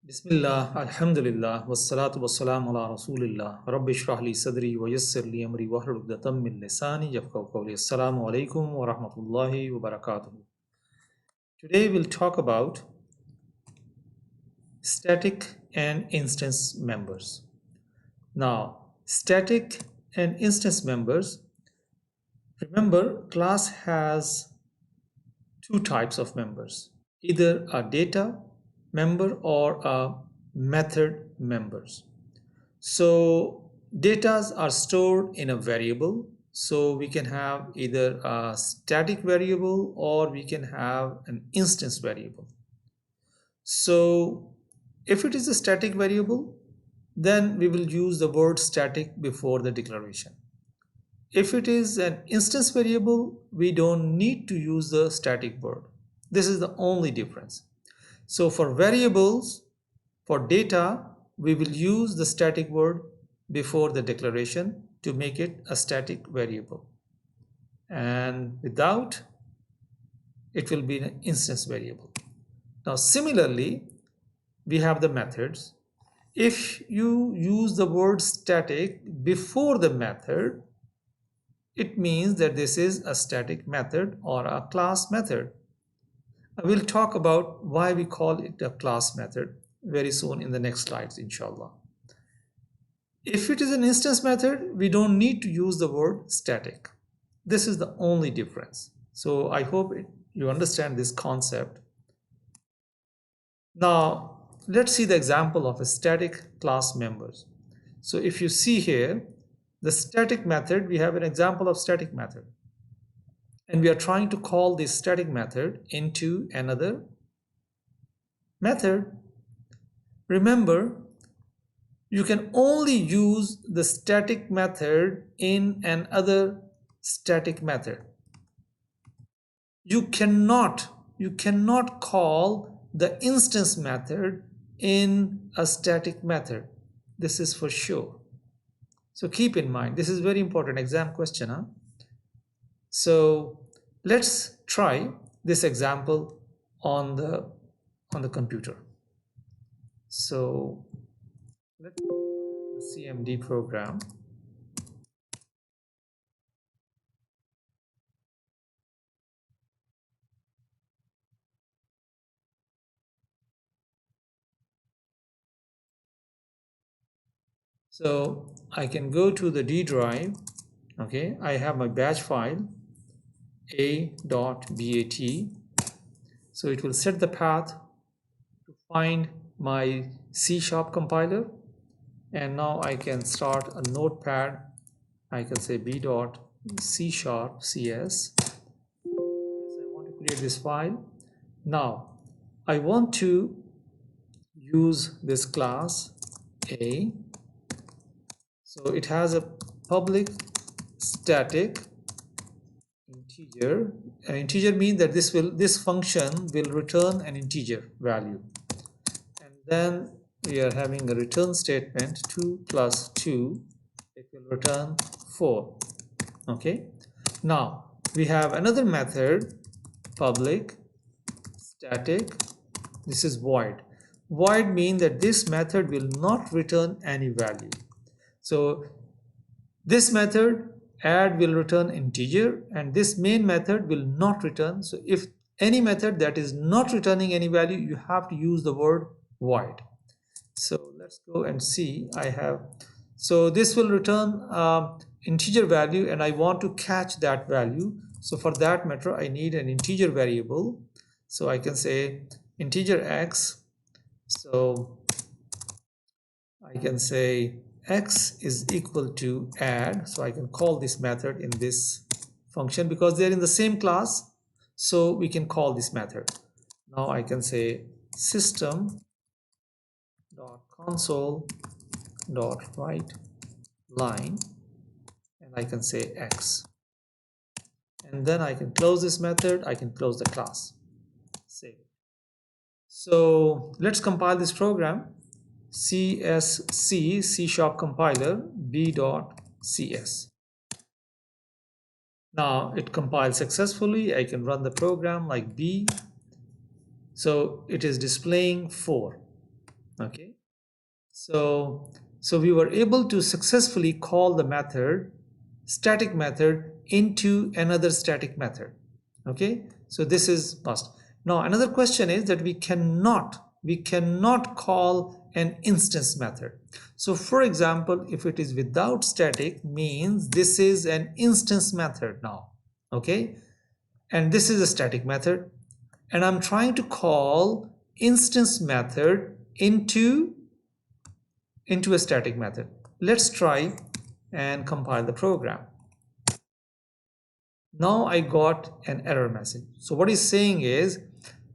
Bismillah, Alhamdulillah, wassalatu wassalamu ala Rasulillah, Rabbi shrah li sadri wa yassir li amri wahlul uqdatam min lisani yafqahu qawli. Assalamu alaikum wa rahmatullahi wa barakatuh. Today we'll talk about static and instance members. Now, static and instance members, remember class has two types of members, either a data member or a method members. So datas are stored in a variable. So we can have either a static variable or we can have an instance variable. So if it is a static variable, then we will use the word static before the declaration. If it is an instance variable, we don't need to use the static word. This is the only difference. So for variables, for data, we will use the static word before the declaration to make it a static variable. And without, it will be an instance variable. Now, similarly, we have the methods. If you use the word static before the method, it means that this is a static method or a class method. I will talk about why we call it a class method very soon in the next slides, inshallah. If it is an instance method, we don't need to use the word static. This is the only difference. So I hope you understand this concept. Now, let's see the example of a static class members. So if you see here, the static method, we have an example of static method. And we are trying to call this static method into another method. Remember, you can only use the static method in another static method. You cannot call the instance method in a static method. This is for sure. So keep in mind, this is very important exam question. So let's try this example on the computer. So let's the CMD program. So I can go to the D drive. Okay, I have my batch file a.bat. So it will set the path to find my C# compiler, and now I can start a notepad. I can say b.c#cs. Yes, I want to create this file. Now I want to use this class A. So it has a public static integer. An integer means that this function will return an integer value, and then we are having a return statement 2 plus 2, it will return 4. Okay, now we have another method, public static, this is void. Void means that this method will not return any value. So this method add will return integer, and this main method will not return. So if any method that is not returning any value, you have to use the word void. So let's go and see. So this will return integer value, and I want to catch that value. So for that matter, I need an integer variable. So I can say integer x. So I can say x is equal to add. So I can call this method in this function because they're in the same class. So we can call this method. Now I can say system.console.write line, and I can say x. And then I can close this method. I can close the class. Save it. So let's compile this program. CSC C# compiler b.cs. Now it compiles successfully. I can run the program like b. So it is displaying 4. Okay, so we were able to successfully call the method, static method, into another static method. Okay, so this is must. Now another question is that we cannot call an instance method. So for example, if it is without static, means this is an instance method now. Okay, and this is a static method, and I'm trying to call instance method into a static method. Let's try and compile the program. Now I got an error message. So what he's saying is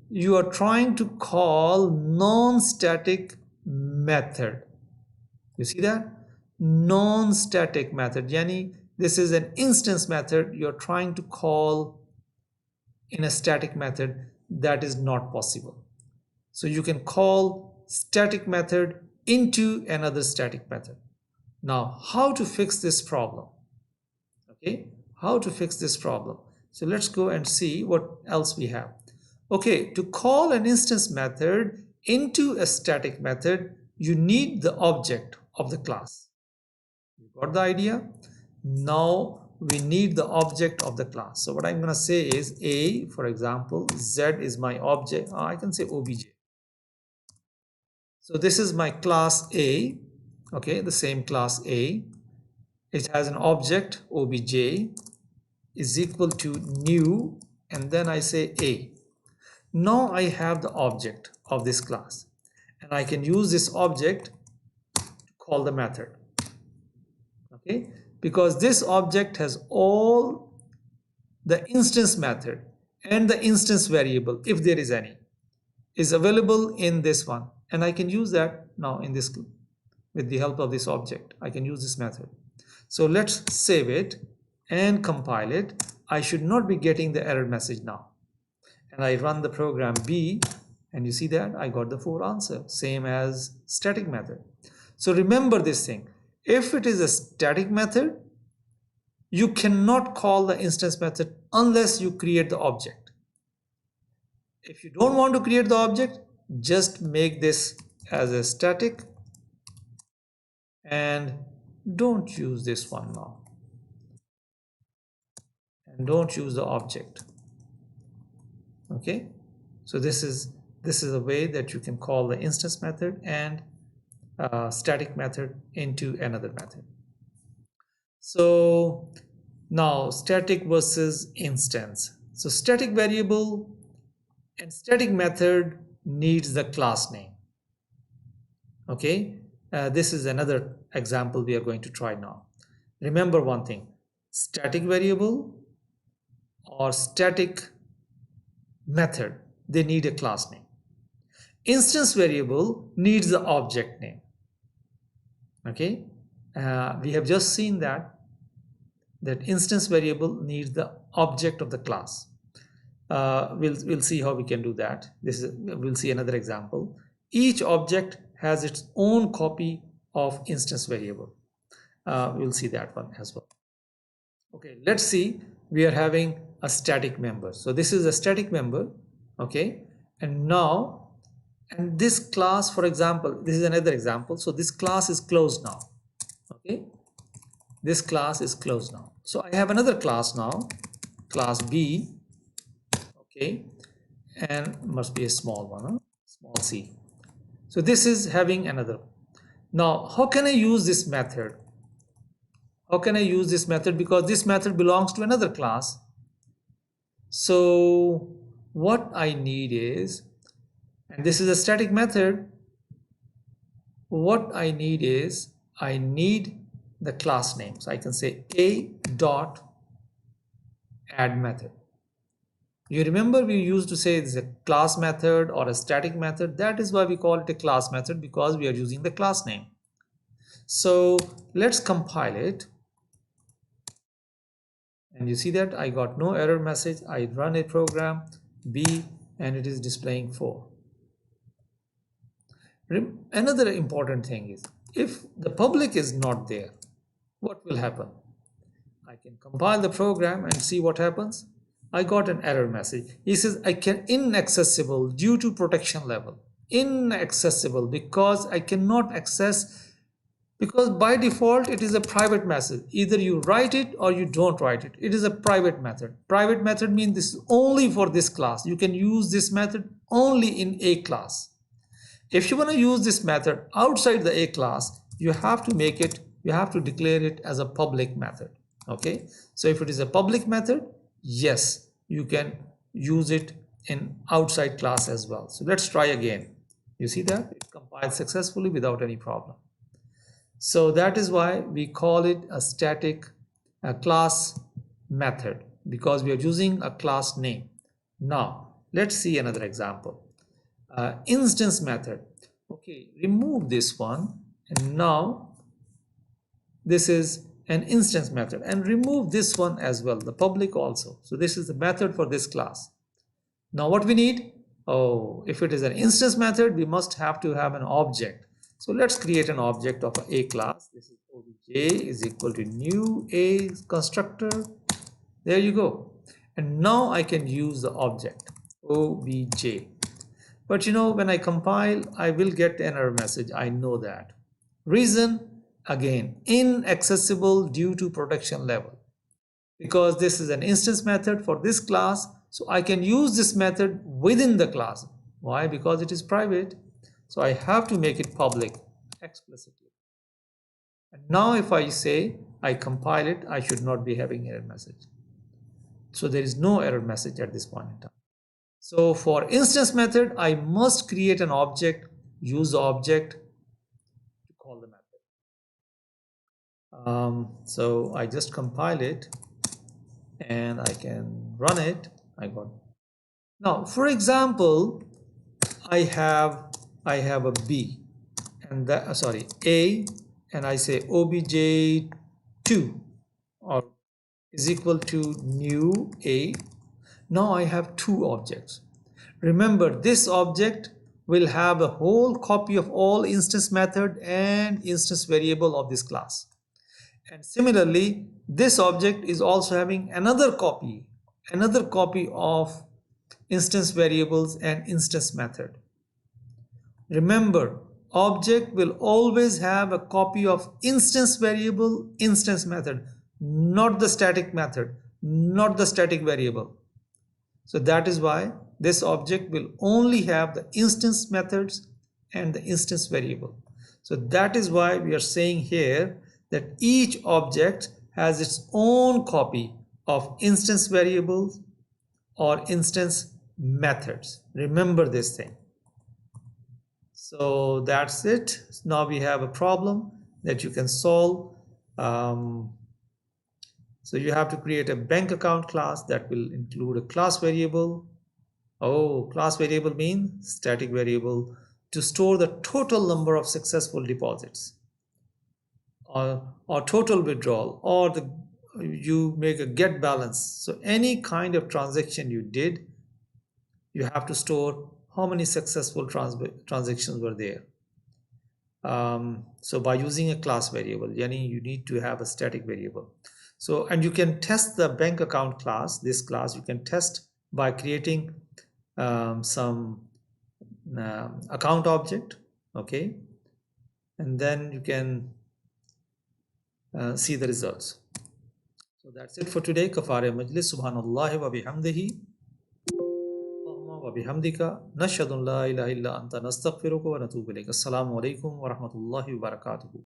you are trying to call non-static method. You see that? Non-static method. Yani this is an instance method you're trying to call in a static method. That is not possible. So you can call static method into another static method. Now, how to fix this problem? Okay, how to fix this problem? So let's go and see what else we have. Okay, to call an instance method into a static method, you need the object of the class. You got the idea? Now we need the object of the class. So what I'm going to say is A, for example, Z is my object. I can say obj. So this is my class A, okay, the same class A. It has an object obj is equal to new, and then I say A. Now I have the object of this class, and I can use this object to call the method. Okay, because this object has all the instance method and the instance variable, if there is any, is available in this one, and I can use that now in this with the help of this object. I can use this method. So let's save it and compile it. I should not be getting the error message now, and I run the program B, and you see that I got the 4 answer, same as static method. So remember this thing, if it is a static method, you cannot call the instance method unless you create the object. If you don't want to create the object, just make this as a static and don't use this one now, and don't use the object. Okay, so this is a way that you can call the instance method and static method into another method. So now static versus instance. So static variable and static method needs the class name. Okay, this is another example we are going to try now. Remember one thing, static variable or static method, they need a class name. Instance variable needs the object name. Okay, we have just seen that instance variable needs the object of the class. We'll see how we can do that. We'll see another example. Each object has its own copy of instance variable. We'll see that one as well. Okay, let's see. We are having a static member. So this is a static member. Okay, and now, and this class, for example, this is another example. So this class is closed now. Okay, this class is closed now. So I have another class now, class B. Okay, and must be a small one, huh? Small c. So this is having another. Now how can I use this method? How can I use this method? Because this method belongs to another class. So what I need is, and this is a static method, what I need is, I need the class name. So I can say a dot add method. You remember we used to say it's a class method or a static method. That is why we call it a class method, because we are using the class name. So let's compile it. And you see that I got no error message. I run a program B and it is displaying 4. Another important thing is, if the public is not there, what will happen? I can compile the program and see what happens. I got an error message. He says I can inaccessible due to protection level. inaccessible because I cannot access, because by default it is a private message. Either you write it or you don't write it. It is a private method. Private method means this is only for this class. You can use this method only in a class. If you want to use this method outside the A class, you have to declare it as a public method. Okay, so if it is a public method, yes, you can use it in outside class as well. So let's try again. You see that it compiled successfully without any problem. So that is why we call it a static class method, because we are using a class name. Now let's see another example. Instance method. Okay, remove this one, and now this is an instance method, and remove this one as well, the public also. So this is the method for this class. Now what we need, oh, if it is an instance method, we must have to have an object. So let's create an object of a class. This is obj is equal to new a constructor. There you go. And now I can use the object obj. But you know, when I compile, I will get an error message. I know that. Reason, again, inaccessible due to protection level. Because this is an instance method for this class, so I can use this method within the class. Why? Because it is private. So I have to make it public explicitly. And now if I say I compile it, I should not be having error message. So there is no error message at this point in time. So for instance method, I must create an object, use the object to call the method. So I just compile it and I can run it. I got. Now, for example, I have a B and that A, and I say obj2 or is equal to new A. Now I have two objects. Remember, this object will have a whole copy of all instance method and instance variable of this class. And similarly, this object is also having another copy of instance variables and instance method. Remember, object will always have a copy of instance variable, instance method, not the static method, not the static variable. So that is why this object will only have the instance methods and the instance variable. So that is why we are saying here that each object has its own copy of instance variables or instance methods. Remember this thing. So that's it. Now we have a problem that you can solve. So you have to create a bank account class that will include a class variable. Oh, class variable means static variable to store the total number of successful deposits or total withdrawal, or you make a get balance. So any kind of transaction you did, you have to store how many successful transactions were there. So by using a class variable, yani you need to have a static variable. So, and you can test the bank account class, this class you can test by creating some account object, okay, and then you can see the results. So that's it for today. Kafare majlis, subhanallah wa bihamdihi wa bihamdika nashhadu an la ilaha illa anta nastaghfiruka wa natubu ilayk. Assalamu alaikum wa rahmatullahi wa barakatuh.